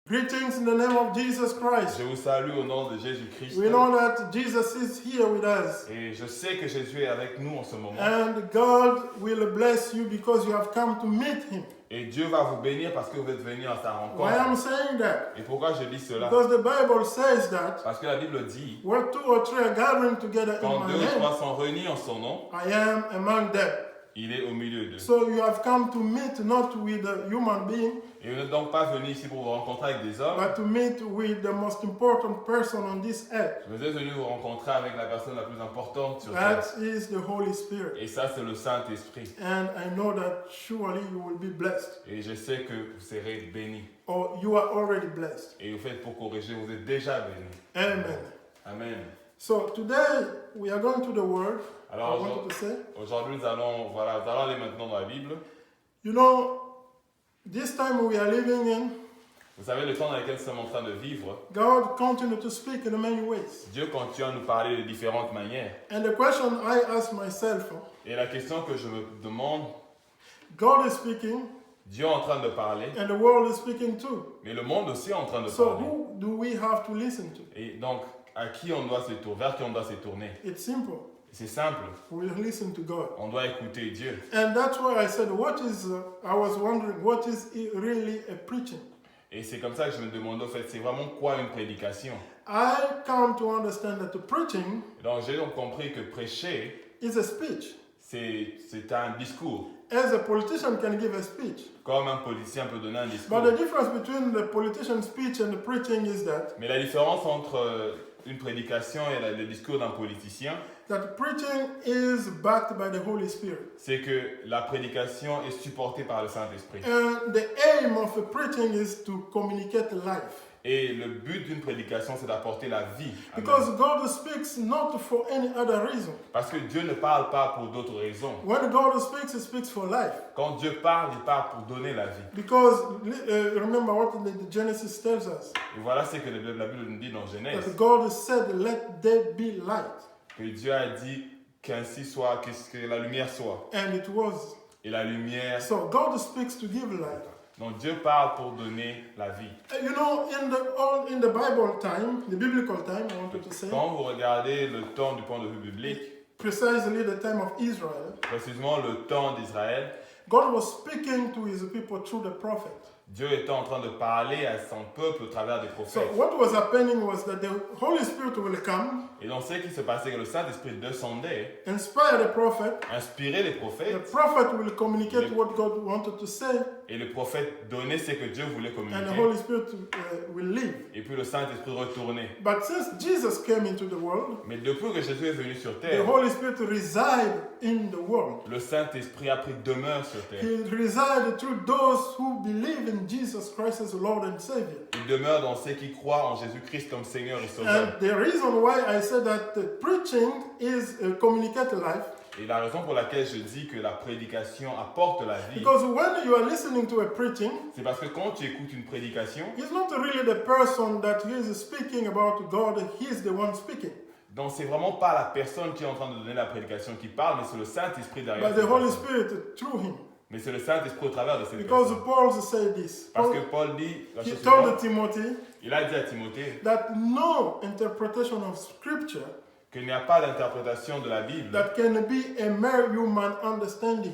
Greetings in the name of Jesus Christ. Je vous salue au nom de Jésus-Christ. We know that Jesus is here with us. Et je sais que Jésus est avec nous en ce moment. And God will bless you because you have come to meet Him. Et Dieu va vous bénir parce que vous êtes venus à sa Why I'm rencontre. saying that? Et pourquoi je dis cela? Because the Bible says that Parce que la Bible dit, where two or three are gathering together in quand my deux ou name, trois sont réunis en son nom, I am among them. il est au milieu d'eux. So you have come to meet not with a human being, Et vous n'êtes donc pas venus ici pour vous rencontrer avec des hommes, but to meet with the most important person on this earth. vous êtes venus vous rencontrer avec la personne la plus importante sur terre. That is the Holy Spirit. Et ça, c'est le Saint-Esprit. And I know that surely you will be blessed. Et je sais que vous serez bénis. Or you are already blessed. Et vous faites pour corriger, vous êtes déjà bénis. Amen. Amen. So today we are going to the Word. I Alors wanted to say, aujourd'hui, nous allons aller maintenant dans la Bible. you know, this time we are living in, Vous savez, le temps dans lequel nous sommes en train de vivre, God continues to speak in many ways. Dieu continue à nous parler de différentes manières. And the question I ask myself, Et la question que je me demande, God is speaking Dieu est en train de parler, and the world is speaking too. mais le monde aussi est en train de So parler. who do we have to listen to? Et donc, à qui on doit se tourner, vers qui on doit se tourner? It's simple. C'est simple, We listen to God. on doit écouter Dieu. And that's why I said, I was wondering, what is really a preaching? Et c'est comme ça que je me demande, en fait, c'est vraiment quoi une prédication? I come to understand that the preaching Et donc, j'ai donc compris que prêcher, is a speech. c'est un discours. As a politician can give a speech. Comme un politicien peut donner un discours. But the difference between the politician's speech and the preaching is that Mais la différence entre une prédication et le discours d'un politicien, preaching is backed by the Holy Spirit. c'est que la prédication est supportée par le Saint-Esprit. And the aim of a preaching is to communicate life. Et le but d'une prédication, c'est d'apporter la vie. Amen. Because God speaks not for any other reason. Parce que Dieu ne parle pas pour d'autres raisons. When God speaks, He speaks for life. Quand Dieu parle, il parle pour donner la vie. Because remember what the Genesis tells us. Et voilà ce que la Bible nous dit dans Genèse. That God said, let there be light. Que Dieu a dit qu'ainsi soit, que la lumière soit. And it was. Et la lumière. So God speaks to give light. Donc Dieu parle pour donner la vie. You know, in the Bible time, the biblical time, I wanted to say, Quand vous regardez le temps du point de vue biblique, precisely the time of Israel, précisément le temps d'Israël, God was speaking to His people through the prophet. Dieu était en train de parler à son peuple au travers des So prophètes. what was happening was that the Holy Spirit will come, Et donc ce qui se passait, que le Saint-Esprit descendait, inspire the prophet. inspirait les The prophètes, prophet will communicate what God wanted to say, et le prophète donnait ce que Dieu voulait and the communiquer. Holy Spirit will leave. Et puis le Saint-Esprit retournait. But since Jesus came into the world, Mais depuis que Jésus est venu sur the terre, Holy Spirit resides in the world. le Saint-Esprit a pris demeure sur terre. He resides through those who believe in Jesus Christ as Lord and Savior. Il demeure dans ceux qui croient en Jésus-Christ comme Seigneur et Sauveur. And the reason why I said that the preaching is communicate life, Et la raison pour laquelle je dis que la prédication apporte la vie, because when you are listening to a preaching, c'est parce que quand tu écoutes une prédication, it's not really the person that is speaking about God, he's the one speaking. donc c'est vraiment pas la personne qui est en train de donner la prédication qui parle, mais c'est le Saint-Esprit derrière But cette the Holy personne. Spirit through him. Mais c'est le Saint-Esprit au travers de cette Because personne. Paul said this. Parce Paul, que Paul dit, la he chose told suivante, Timothy il a dit à Timothée that no interpretation of scripture qu'il n'y a pas d'interprétation de la Bible that can be a mere human understanding.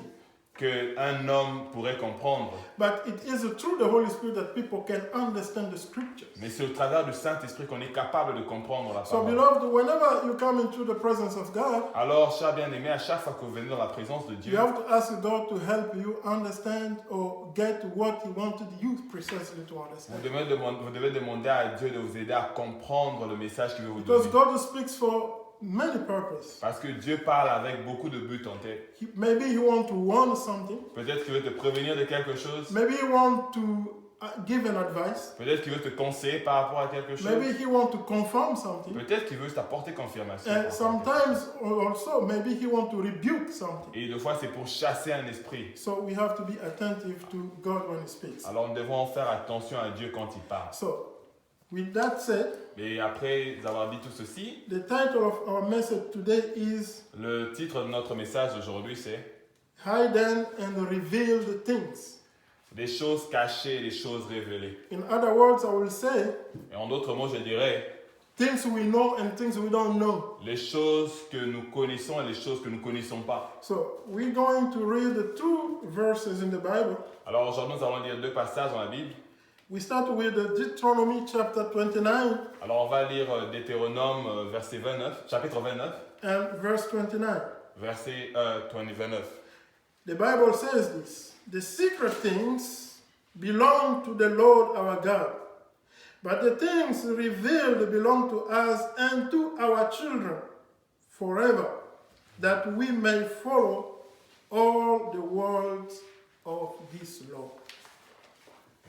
qu'un homme pourrait comprendre. But it is through the Holy Spirit that people can understand the scriptures. Mais c'est au travers du Saint-Esprit qu'on est capable de comprendre la So, parole. beloved, whenever you come into the presence of God, Alors, chers bien-aimés, à chaque fois que vous venez dans la présence de you Dieu, have to ask God to help you understand or get what He wanted you precisely to vous understand. devez demander à Dieu de vous aider à comprendre le message qu'il veut vous Because donner. God speaks for many purposes. Parce que Dieu parle avec beaucoup de buts en tête. Maybe He wants to warn something. Peut-être qu'il veut te prévenir de quelque chose. Maybe He wants to give an advice. Peut-être qu'il veut te conseiller par rapport à quelque chose. Maybe He wants to confirm something. Peut-être qu'il veut t'apporter confirmation. And sometimes also, maybe He wants to rebuke something. Et deux fois, c'est pour chasser un esprit. So we have to be attentive to God when He speaks. Alors, nous devons faire attention à Dieu quand il parle. So, with that said, Et après avoir dit tout ceci, the title of our message today is le titre de notre message d'aujourd'hui, c'est Hidden and Revealed Things. Des choses cachées, des choses révélées. In other words, I will say Et en d'autres mots, je dirais, things we know and things we don't know. les choses que nous connaissons et les choses que nous ne connaissons pas. So we're going to read 2 verses in the Bible. Alors aujourd'hui, nous allons lire 2 passages dans la Bible. We start with Deuteronomy chapter 29 Alors on va lire Deutéronome chapitre 29, and verse 29. verset 29. The Bible says this: the secret things belong to the Lord our God, but the things revealed belong to us and to our children forever, that we may follow all the words of this law.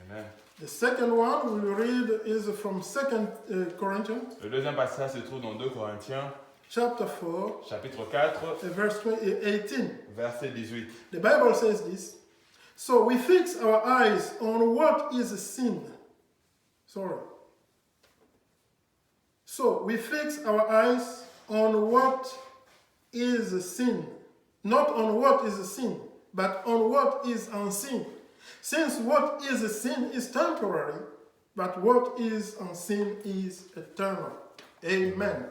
Amen. The second one we'll read is from 2 Corinthians Le deuxième passage se trouve dans 2 Corinthiens, chapter 4, chapitre 4, verse 18. verset 18. The Bible says this: so we fix our eyes on what is sin. So we fix our eyes on what is sin, not on what is sin, but on what is unseen. Since what is sin is temporary, but what is unseen is eternal. Amen.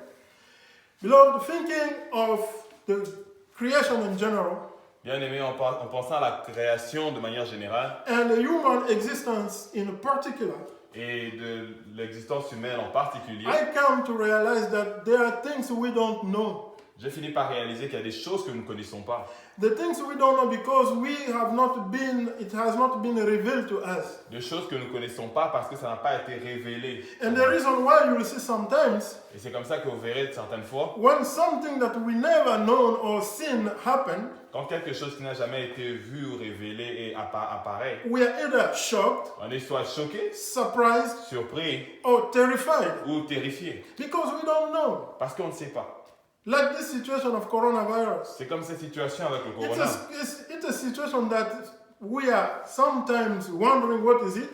Beloved, thinking of the creation in general, Bien aimé, en pensant à la création de manière générale and the human existence in particular, et de l'existence humaine en particulier, I come to realize that there are things we don't know. j'ai fini par réaliser qu'il y a des choses que nous ne connaissons pas. The things we don't know because it has not been revealed to us. Des choses que nous ne connaissons pas parce que ça n'a pas été révélé. And the reason why you will see sometimes, Et c'est comme ça que vous verrez certaines fois, when something that we never known or seen happen, quand quelque chose qui n'a jamais été vu ou révélé et apparaît, we are either shocked, on est soit choqué, surprised, surpris or terrified ou terrifié. because we don't know. Parce qu'on ne sait pas. Like this situation of coronavirus. C'est comme cette situation avec le It's corona. it's a situation that we are sometimes wondering what is it,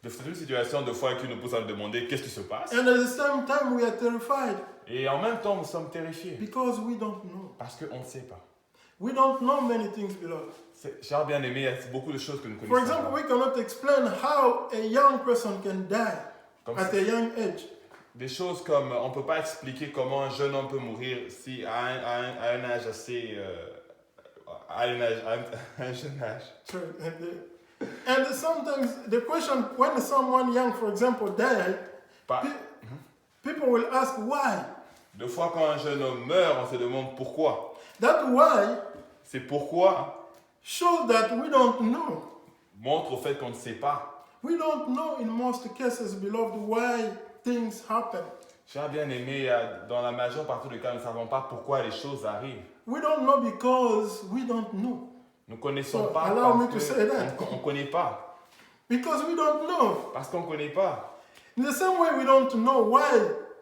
C'est une situation de fois qui nous pousse à nous demander qu'est-ce qui se passe. and at the same time we are terrified Et en même temps, nous sommes terrifiés. because we don't know. Parce qu'on ne sait pas. We don't know many things, beloved. Cher bien-aimé, il y a beaucoup de choses que nous For connaissons example, pas. we cannot explain how a young person can die Comme at a young age. des choses comme on ne peut pas expliquer comment un jeune homme peut mourir si à un âge assez à un jeune âge. Sorry. And sometimes the question, when someone young, for example, died, Pas- people will ask why. Deux fois quand un jeune homme meurt, on se demande pourquoi. That why C'est pourquoi shows that we don't know. montre au fait qu'on ne sait pas. We don't know in most cases, beloved, why things happen. Cher bien-aimé, dans la majeure partie des cas, nous ne savons pas pourquoi les choses arrivent. We don't know because we don't know. Nous ne connaissons So, pas allow me to parce say that. qu'on ne connaît pas. Because we don't know. Parce qu'on ne connaît pas. In the same way we don't know why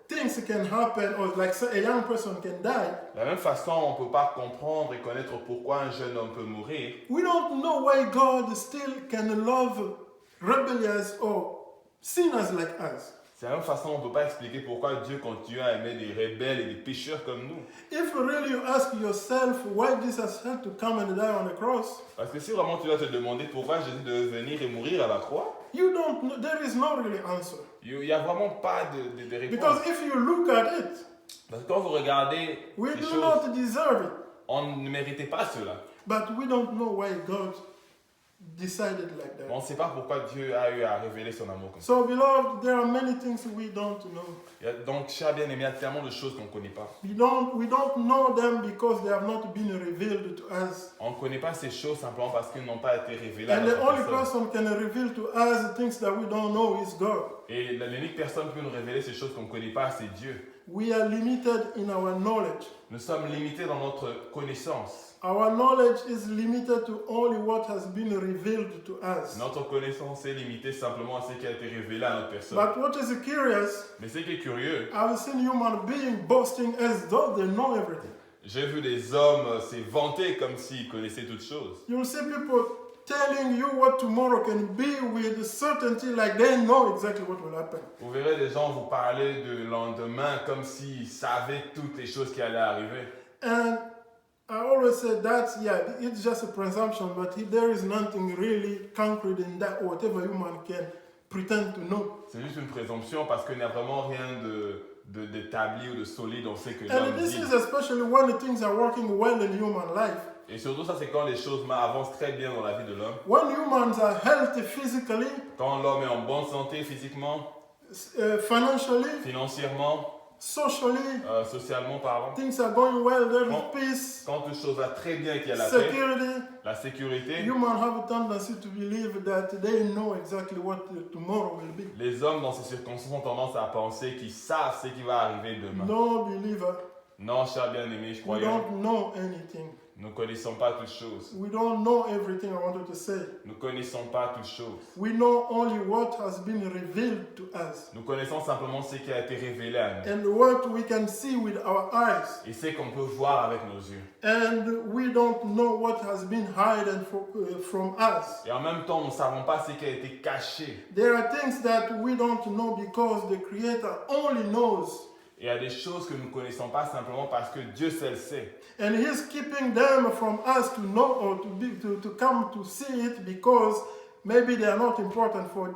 things can happen, or like say a young person can die, De la même façon, on ne peut pas comprendre et connaître pourquoi un jeune homme peut mourir. we don't know why God still can love rebellious or sinners like us. C'est de la même façon, on ne peut pas expliquer pourquoi Dieu continue à aimer des rebelles et des pécheurs comme nous. If really you ask yourself why Jesus had to come and die on the cross, Parce que si vraiment tu dois te demander pourquoi Jésus devait venir et mourir à la croix, you don't know, there is no really answer. il n'y a vraiment pas de réponse. Because if you look at it, Parce que quand vous regardez we ces do choses, not deserve it. on ne méritait pas cela. But we don't know why God decided like Mais that. on ne sait pas pourquoi Dieu a eu à révéler son amour comme ça. So, beloved, there are many things we don't know. Donc, cher bien-aimé, il y a tellement de choses qu'on ne connaît pas. We don't know them because they have not been revealed to us. On ne connaît pas ces choses simplement parce qu'elles n'ont pas été révélées à And notre the only personne. person can reveal to us things that we don't know is God. Et l'unique personne qui peut nous révéler ces choses qu'on ne connaît pas, c'est Dieu. We are limited in our knowledge. Nous sommes limités dans notre connaissance. Our knowledge is limited to only what has been revealed to us. Notre connaissance est limitée simplement à ce qui a été révélé à notre personne. But what is curious, Mais ce qui est curieux, I've seen human beings boasting as though they know everything. j'ai vu des hommes se vanter comme s'ils connaissaient toutes choses. You'll see people telling you what tomorrow can be with certainty, like they know exactly what will happen. Vous verrez des gens vous parler de lendemain comme s'ils savaient toutes les choses qui allaient arriver. And I always say that, it's just a presumption, but there is nothing really concrete in that, whatever human can pretend to know. C'est juste une présomption parce qu'il n'y a vraiment rien d'établi ou de solide. On sait que And l'homme this dit. is especially when the things are working well in human life. Et surtout ça, c'est quand les choses avancent très bien dans la vie de l'homme. When humans are healthy physically, Quand l'homme est en bonne santé physiquement, financially, financièrement, socially, socialement, pardon. things are going well, there is Quand- peace, Quand toute chose va très bien et qu'il y a la paix, security. la sécurité, Humans have a tendency to believe that they know exactly what tomorrow will be. les hommes dans ces circonstances ont tendance à penser qu'ils savent ce qui va arriver demain. No believer, Non, cher bien-aimé, je we crois don't know anything. nous ne connaissons pas toutes choses. We don't know everything, I wanted to say. Nous ne connaissons pas toutes choses. We know only what has been revealed to us Nous connaissons simplement ce qui a été révélé à nous. and what we can see with our eyes. Et ce qu'on peut voir avec nos yeux. And we don't know what has been hidden from us. Et en même temps, nous ne savons pas ce qui a été caché. There are things that we don't know because the Creator only knows. Et il y a des choses que nous ne connaissons pas simplement parce que Dieu seul sait. And He's keeping them from us to know or to come to see it because maybe they are not important for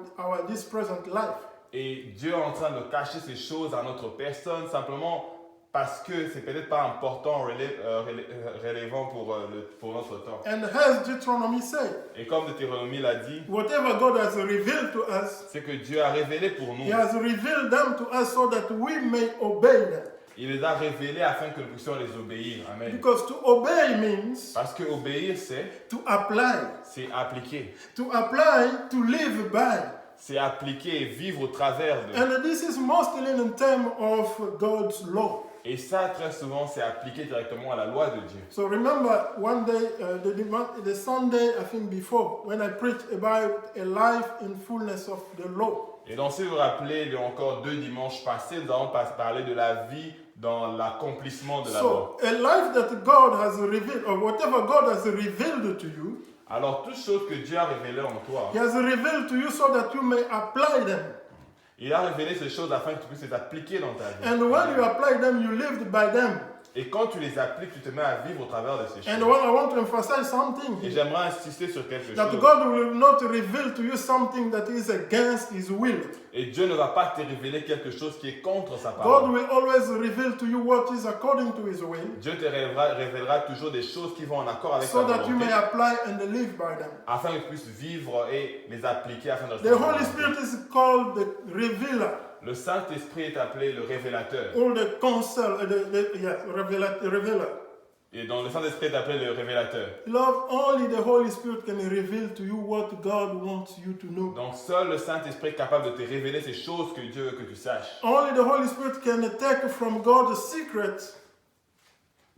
this present life. Et Dieu est en train de cacher ces choses à notre personne simplement parce que c'est peut-être pas important, relevant pour notre temps. And as Deuteronomy said, Et comme Deutéronomie l'a dit, whatever God has revealed to us, c'est que Dieu a révélé pour nous. He has revealed them to us so that we may obey them. Il les a révélés afin que nous puissions les obéir. Amen. Because to obey means Parce que obéir, c'est to appliquer. to live by. C'est appliquer et vivre au travers de. And this is mostly in terms of God's law. Et ça, très souvent, c'est appliqué directement à la loi de Dieu. So remember one day, the Sunday, I think before, when I preached about a life in fullness of the law. Et donc, si vous vous rappelez, il y a encore 2 dimanches passés, nous avons parlé de la vie dans l'accomplissement de la loi. So a life that God has revealed, or whatever God has revealed to you, Alors, toutes choses que Dieu a révélées en toi, He has revealed to you so that you may apply them. il a révélé ces choses afin que tu puisses les appliquer dans ta vie. And when you apply them, you lived by them. Et quand tu les appliques, tu te mets à vivre au travers de ces And choses. when I want to emphasize something Et here, j'aimerais insister sur quelque that chose. God will not reveal to you something that is against His will. Et Dieu ne va pas te révéler quelque chose qui est contre sa God parole. will always reveal to you what is according to His will, Dieu te révélera toujours des choses qui vont en accord avec sa so that you volonté, may apply and live by them. afin que tu puisses vivre et les appliquer afin de The Holy Spirit is called the revealer, Le Saint-Esprit est appelé le révélateur. or the counsel, revealer. Et donc le Saint-Esprit est appelé le révélateur. Love, only the Holy Spirit can reveal to you what God wants you to know. Donc seul le Saint-Esprit est capable de te révéler ces choses que Dieu veut que tu saches. Only the Holy Spirit can take from God the secret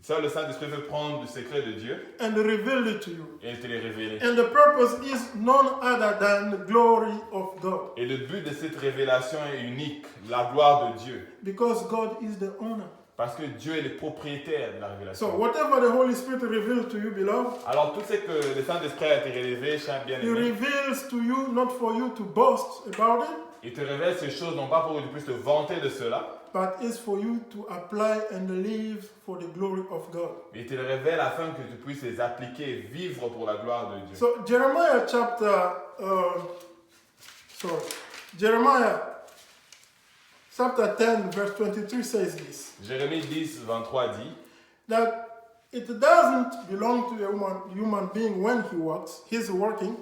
Seul le Saint-Esprit veut prendre du secret de Dieu and reveal it to you. et te les révéler. And the purpose is none other than the glory of God. Et le but de cette révélation est unique, la gloire de Dieu. Because God is the owner. Parce que Dieu est le propriétaire de la So révélation. whatever the Holy Spirit reveals to you, beloved, Alors tout ce que le Saint-Esprit a été révélé, cher He bien-aimé, reveals to you not for you to boast about it, il te révèle ces choses non pas pour que tu puisses te vanter de cela, but it's for you to apply and live for the glory of God. mais il te le révèle afin que tu puisses les appliquer et vivre pour la gloire de Dieu. So Jeremiah chapter 10 verse 23 says this, Jérémie 10, 23 dit, that it doesn't belong to a human being when he's working,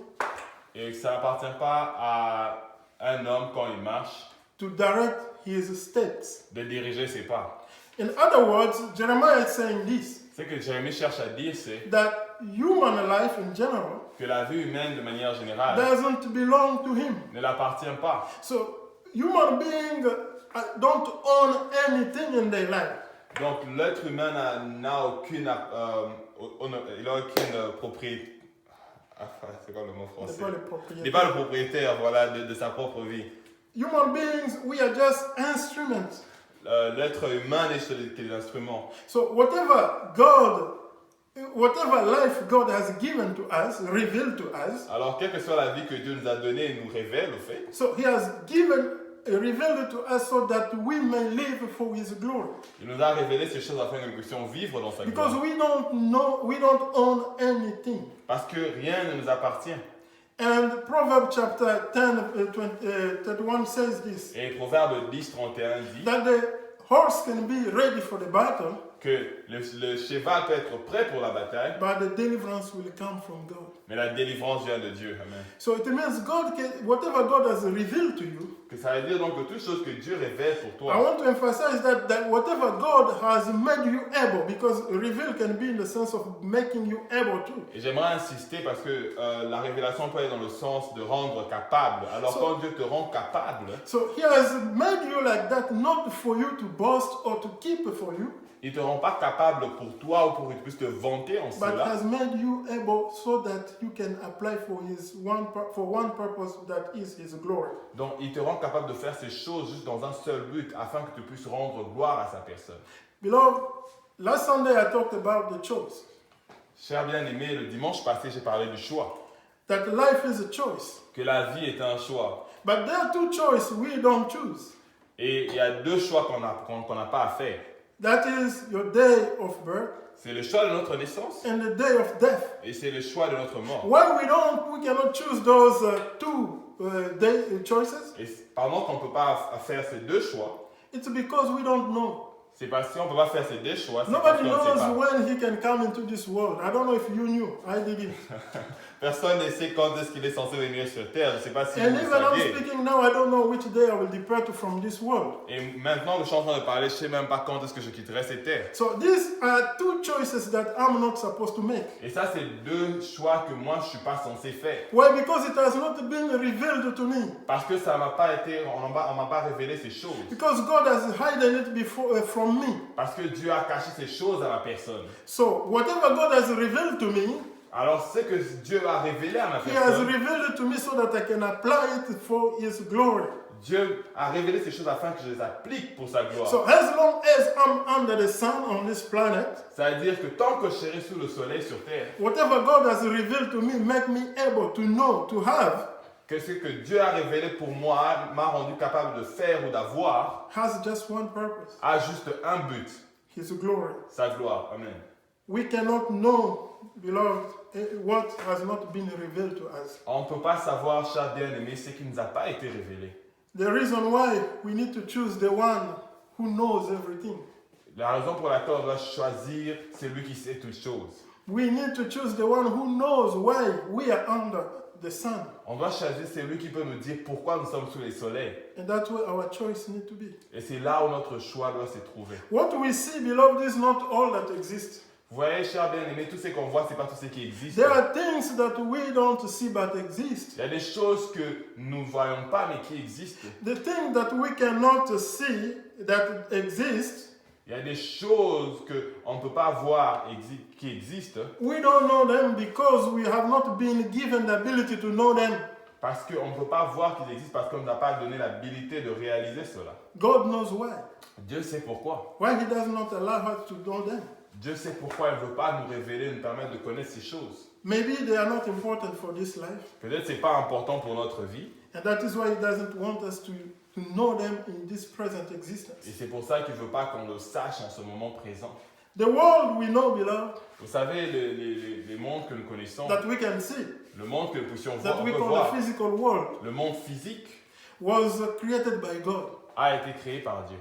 et ça n'appartient pas à un homme quand il marche to direct his steps. de diriger ses pas. In other words, Jeremiah is saying this, Ce que Jérémie cherche à dire, c'est that human life in general que la vie humaine de manière générale doesn't belong to him. ne l'appartient pas. So human beings don't own anything in their life. Donc l'être humain n'a aucune, il a aucune propriété. C'est quoi le mot They're français? probably Il proprietary. n'est pas le propriétaire, voilà, de sa propre vie. Human beings, we are just instruments. L'être humain n'est que des instruments. So whatever life God has given to us, revealed to us, Alors, quelle que soit la vie que Dieu nous a donnée et nous révèle, au fait, so He has given revealed to us so that we may live for His glory. Il nous a révélé ces choses afin que nous puissions vivre dans sa Because gloire. we don't own anything. Parce que rien ne nous appartient. And Proverbs chapter 31 says this, Et Proverbe 10, 31 dit that the horse can be ready for the battle, que le cheval peut être prêt pour la bataille, but the deliverance will come from God. mais la délivrance vient de Dieu. Amen. So it means God can, whatever God has revealed to you, Que ça veut dire donc que toute chose que Dieu révèle pour I toi, want to emphasize that whatever God has made you able, because reveal can be in the sense of making you able to. et j'aimerais insister parce que la révélation peut aller dans le sens de rendre capable. Alors quand Dieu te rend capable, So He has made you like that, not for you to boast or to keep for you, il ne te rend pas capable pour toi ou pour que tu puisses te vanter en but cela, has made you able so that you can apply for one purpose, that is His glory. donc il te rend capable de faire ces choses juste dans un seul but afin que tu puisses rendre gloire à sa personne. Beloved, last Sunday I talked about the choice. Cher bien-aimé, le dimanche passé j'ai parlé du choix, That life is a choice. que la vie est un choix. But there are two choices we don't choose. Et il y a deux choix qu'on n'a pas à faire. That is your day of birth C'est le choix de notre naissance and the day of death. et c'est le choix de notre mort. Why we cannot choose those two day choices? Et pendant qu'on ne peut pas faire ces deux choix, It's because we don't know. c'est parce qu'on ne peut pas faire ces deux choix, c'est parce Nobody qu'on ne sait knows pas. when He can come into this world. I don't know if you knew. I didn't. Personne ne sait quand est-ce qu'il est censé venir sur Terre. Je ne sais pas si And vous le even I'm saviez. speaking now, I don't know which day I will depart from this world. Et maintenant que je suis en train de parler, je ne sais même pas quand est-ce que je quitterai cette terre. So these are two choices that I'm not supposed to make. Et ça, c'est deux choix que moi, je ne suis pas censé faire. Why? Because it has not been revealed to me. Parce que ça m'a pas été, on m'a pas révélé ces choses. Because God has hidden it before from me. Parce que Dieu a caché ces choses à ma personne. So whatever God has revealed to me, Alors, ce que Dieu a révélé à ma He has personne, revealed it to me so that I can apply it for His glory. Dieu a révélé ces choses afin que je les applique pour sa gloire. So as long as I'm under the sun on this planet, Ça veut dire que tant que je serai sous le soleil sur terre, whatever God has revealed to me make me able to know, to have, que ce que Dieu a révélé pour moi m'a rendu capable de faire ou d'avoir, has just one purpose, a juste un but, His glory. sa gloire. Amen. We cannot know, beloved, what has not been revealed to us. On ne peut pas savoir, cher bien-aimé, ce qui ne nous a pas été révélé. The reason why we need to choose the one who knows everything. La raison pour laquelle on doit choisir celui qui sait toutes choses. We need to choose the one who knows why we are under the sun. On doit choisir celui qui peut nous dire pourquoi nous sommes sous les soleils. And that's where our choice needs to be. Et c'est là où notre choix doit se trouver. What we see, beloved, is not all that exists. Vous voyez, cher bien-aimé, tout ce qu'on voit, ce n'est pas tout ce qui existe. There are things that we don't see but exist. Il y a des choses que nous ne voyons pas mais qui existent. The thing that we cannot see that exists, Il y a des choses qu'on ne peut pas voir qui existent we don't know them because we have not been given the ability to know them. parce qu'on ne peut pas voir qu'ils existent parce qu'on ne nous a pas donné l'habilité de réaliser cela. God knows why. Dieu sait pourquoi. Why He does not allow us to know them. Dieu sait pourquoi il ne veut pas nous révéler, nous permettre de connaître ces choses. Maybe they are not important for this life. Peut-être que ce n'est pas important pour notre vie. And that is why He doesn't want us to know them in this present Et existence. c'est pour ça qu'il ne veut pas qu'on le sache en ce moment présent. The world we know, beloved, Vous savez, les mondes que nous connaissons, that we can see, le monde que nous puissions voir, that on we peut call voir, the physical world, le monde physique was created by God. a été créé par Dieu.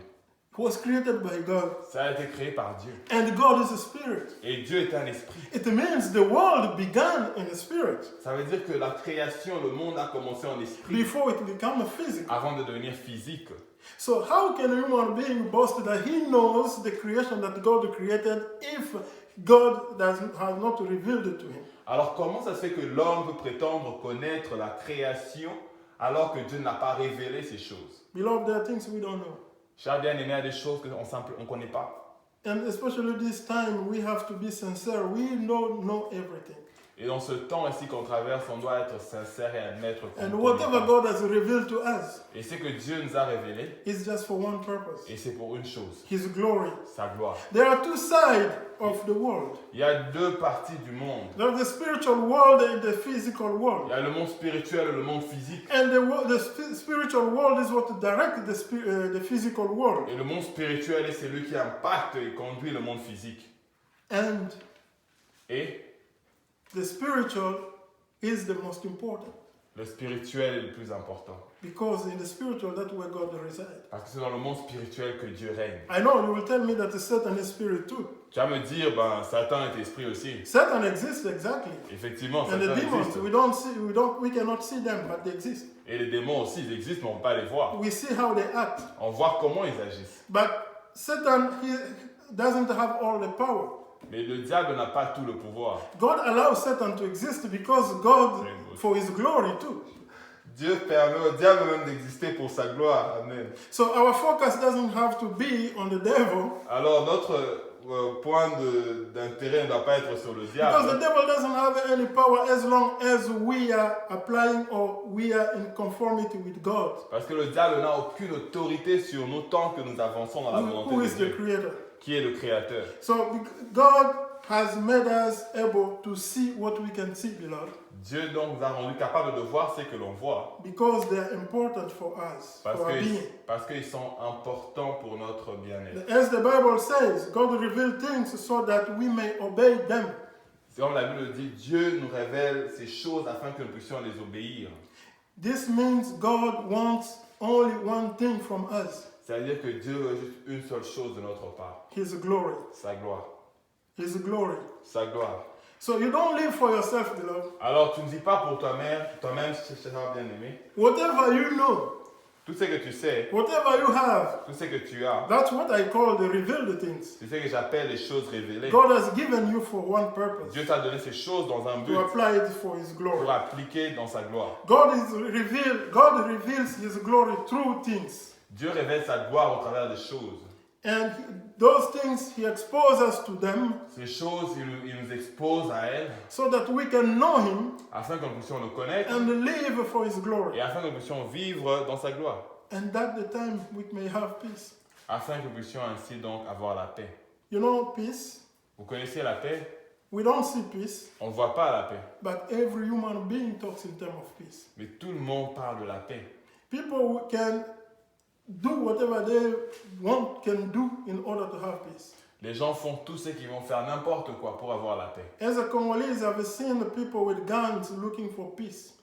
Was created by God. Ça a été créé par Dieu. And God is a spirit. Et Dieu est un esprit. It means the world began in a spirit Ça veut dire que la création, le monde a commencé en esprit before it became physical. avant de devenir physique. So how can a human being boast that he knows the creation that God created if God has not revealed it to him? Alors comment ça se fait que l'homme peut prétendre connaître la création alors que Dieu n'a pas révélé ces choses? Beloved, there are things we don't know. Cher bien-aimé, il y a des choses qu'on ne connaît pas. And especially this time, we have to be sincere. We don't know everything. Et dans ce temps ici qu'on traverse, on doit être sincère et admettre qu'on And ne whatever connaît pas. God has revealed to us Et ce que Dieu nous a révélé, is just for one purpose, et c'est pour une chose, His glory. sa gloire. There are two sides of the world. Il y a deux parties du monde. There's the spiritual world and the physical Il world. y a le monde spirituel et le monde physique. And the spiritual world is what directs the physical world. Et le monde spirituel est celui qui impacte et conduit le monde physique. And Et the spiritual is the most important. le spirituel est le plus important. Because in the spiritual, that's where God resides. Parce que c'est dans le monde spirituel que Dieu règne. I know you will tell me that Satan is spirit too. Tu vas me dire, ben, Satan est esprit aussi. Satan exists exactly. Effectivement, And the Satan demons, existe. we cannot see them, but they exist. Et les démons aussi, ils existent, mais on ne peut pas les voir. We see how they act. On voit comment ils agissent. But Satan, he doesn't have all the power. Mais le diable n'a pas tout le pouvoir. God allows Satan to exist because God, for his glory too. Dieu permet au diable même d'exister pour sa gloire. Amen. So our focus doesn't have to be on the devil, Alors notre point d'intérêt ne doit pas être sur le because the diable. devil doesn't have any power as long as we are applying or we are in conformity with God, Parce que le diable n'a aucune autorité sur nous tant que nous avançons dans la volonté who de is the Dieu, creator. qui est le Créateur. So God has made us able to see what we can see, beloved, Dieu donc nous a rendu capables de voir ce que l'on voit because they are important for us, for our being. parce qu'ils sont importants pour notre bien-être. As the Bible says, God revealed things so that we may obey them. Comme la Bible le dit, Dieu nous révèle ces choses afin que nous puissions les obéir. This means God wants only one thing from us, C'est-à-dire que Dieu veut juste une seule chose de notre part, His glory. sa gloire. His glory. Sa gloire. So you don't live for yourself, beloved. Alors tu ne vis pas pour toi-même, cher bien-aimé. Whatever you know, Tout ce que tu sais, whatever you have, tout ce que tu as, that's what I call the revealed things. c'est ce que j'appelle les choses révélées. God has given you for one purpose, Dieu t'a donné ces choses dans un but to apply it for His glory. pour appliquer dans sa gloire. God reveals His glory through things. Dieu révèle sa gloire au travers des choses. And those things, He exposes us to them Ces choses, il nous expose à elles so that we can know Him afin que nous puissions le connaître and live for His glory. et afin que nous puissions vivre dans sa gloire. And that the time we may have peace. Afin que nous puissions ainsi donc avoir la paix. You know, peace, Vous connaissez la paix? we don't see peace, On ne voit pas la paix. but every human being talks in terms of peace. Mais tout le monde parle de la paix. People can do whatever they can do in order to have peace. Les gens font tout ce qu'ils vont faire n'importe quoi pour avoir la paix. As a Congolese, I've seen people with guns looking for peace,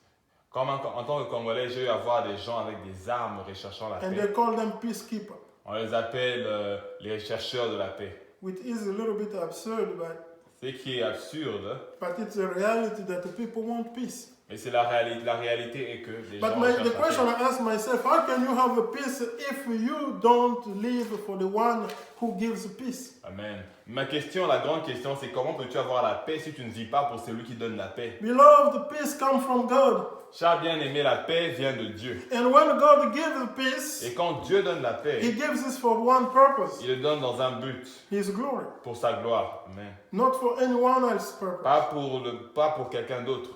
Comme en tant que Congolais, j'ai eu à voir des gens avec des armes recherchant la and paix. they call them peacekeepers, On les appelle les chercheurs de la paix. which is a little bit absurd, Ce qui est absurde, but it's a reality that the people want peace. mais c'est la réalité. La réalité est que les gens But recherchent the la paix. question I ask myself, how can you have a peace if you don't live for the one who gives peace? Amen. Ma question, la grande question, c'est comment peux-tu avoir la paix si tu ne vis pas pour celui qui donne la paix? Beloved, peace comes from God. Cher bien-aimé, la paix vient de Dieu. And when God gives peace, Et quand Dieu donne la He paix, gives it for one purpose, il le donne dans un but, His glory, pour sa gloire. Amen. not for anyone else's purpose. Pas pour quelqu'un d'autre.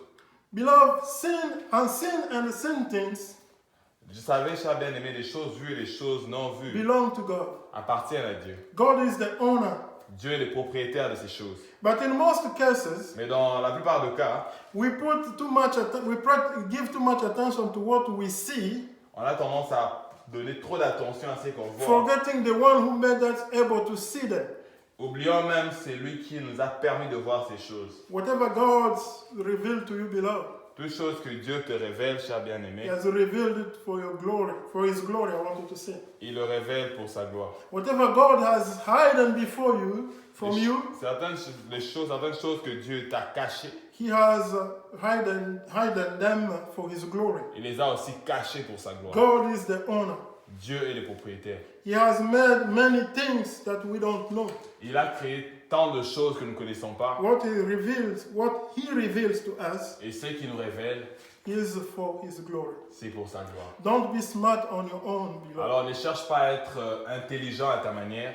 Beloved, sin and sin things Vous savez, cher bien-aimé, les choses vues et les choses non vues belong to God. appartiennent à Dieu. God is the owner. Dieu est le propriétaire de ces choses. But in most cases, Mais dans la plupart des cas, we give too much attention to what we see, on a tendance à donner trop d'attention à ce qu'on voit, forgetting the one who made us able to see them. oubliant même celui qui nous a permis de voir ces choses. Whatever God's revealed to you, beloved, Toutes choses que Dieu te révèle, cher He bien-aimé, has revealed it for your glory, for His glory, I wanted to say. il le révèle pour sa gloire. Whatever God has hidden before you, from you, Certaines choses que Dieu t'a cachées, He has hidden them for His glory. il les a aussi cachées pour sa gloire. God is the owner. Dieu est le propriétaire. He has made many things that we don't know. Il a créé tant de choses que nous ne connaissons pas. What He reveals to us Et ce qui nous révèle, is for His glory. c'est pour sa gloire. Don't be smart on your own, beloved. Alors ne cherche pas à être intelligent à ta manière.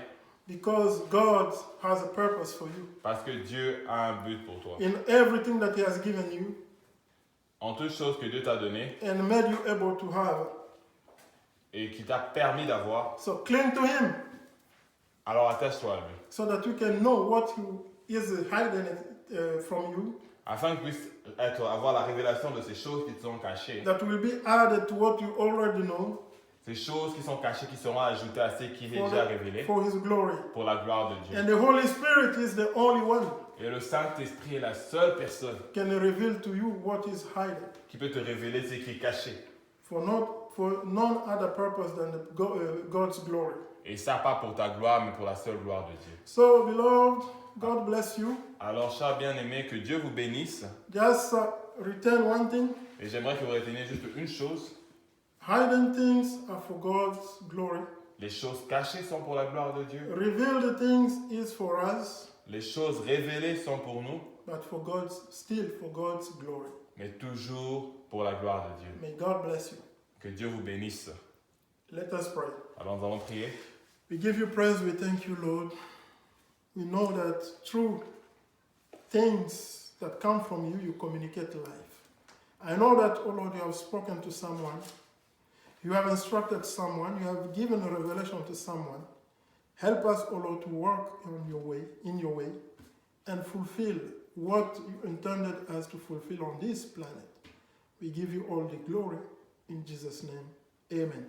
Because God has a purpose for you. Parce que Dieu a un but pour toi. In everything that He has given you En toutes choses que Dieu t'a données and made you able to have. et qui t'a permis d'avoir, So cling to Him alors attache-toi à lui. so that you can know what He is hiding from you, Afin que tu puisses avoir la révélation de ces choses qui te sont cachées. that will be added to what you already know Ces choses qui sont cachées, qui seront ajoutées à ce qui est for, déjà révélé for His glory. pour la gloire de Dieu. And the Holy Spirit is the only one Et le Saint-Esprit est la seule personne can reveal to you what is hidden qui peut te révéler ce qui est caché. for none other purpose than God's glory. Et ça, pas pour ta gloire, mais pour la seule gloire de Dieu. So, beloved, God bless you. Alors, chers bien-aimés, que Dieu vous bénisse. Just return one thing. Et j'aimerais que vous reteniez juste une chose. Hidden things are for God's glory. Les choses cachées sont pour la gloire de Dieu. Revealed things is for us, Les choses révélées sont pour nous, but for God's glory. mais toujours pour la gloire de Dieu. May God bless you. Que Dieu vous bénisse. Let us pray. Alors, nous allons prier. We give you praise, we thank you, Lord. We know that through things that come from you, you communicate life. I know that, oh Lord, you have spoken to someone. You have instructed someone. You have given a revelation to someone. Help us, O Lord, to walk in your way, and fulfill what you intended us to fulfill on this planet. We give you all the glory in Jesus' name. Amen.